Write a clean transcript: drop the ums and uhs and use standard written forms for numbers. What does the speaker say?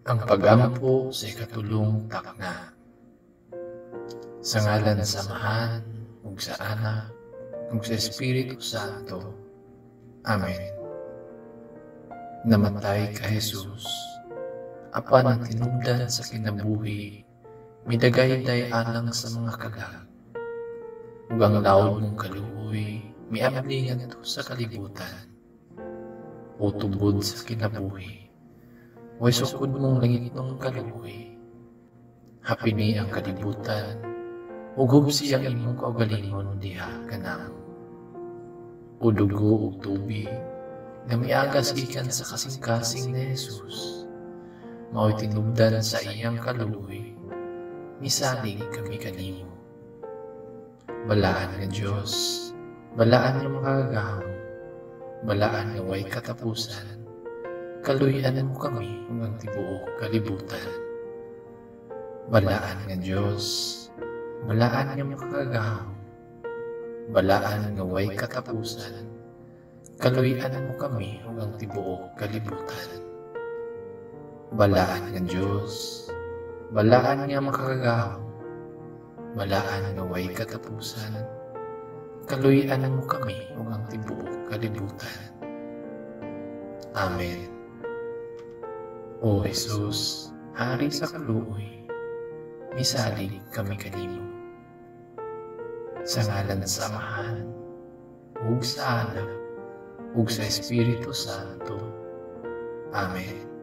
ang pagampo sa ikatulong takna. Sa ngalan sa Amahan, ug sa Anak, ug sa Espiritu Santo. Amen. Namatay ka Jesus, apan ang tinubdan sa kinabuhi, midagayday alang sa mga kalag. Ug ang laod mong kaluoy, miabli ngadto sa kalibutan. O tubod sa kinabuhi, way sukod mong langit ng kaluoy. Hapini ang kalibutan, ug hubsi ang imong kaugalingon diha kanamo. O dugo ug tubig, na miagas gikan sa kasing-kasing ni Jesus, mao'y tinubdan sa iyang kaluoy, misalig kami kanimo. Balaan nga Diyos, balaan nga makagahom, balaan nga way katapusan, kaluyan mo kami hanggang tibuok kalibutan. Balaan nga Diyos, balaan nga makagahom, balaan nga way katapusan, kaluyan mo kami hanggang tibuok kalibutan. Balaan nga Diyos, balaan nga makagahom, balaan nga way katapusan, kaluyan mo kami hanggang tibuok kalibutan. Amen. O Jesus, Hari sa kaluoy, misalig kami kanimo. Sa ngalan sa Amahan, ug sa Anak, ug sa Espiritu Santo. Amen.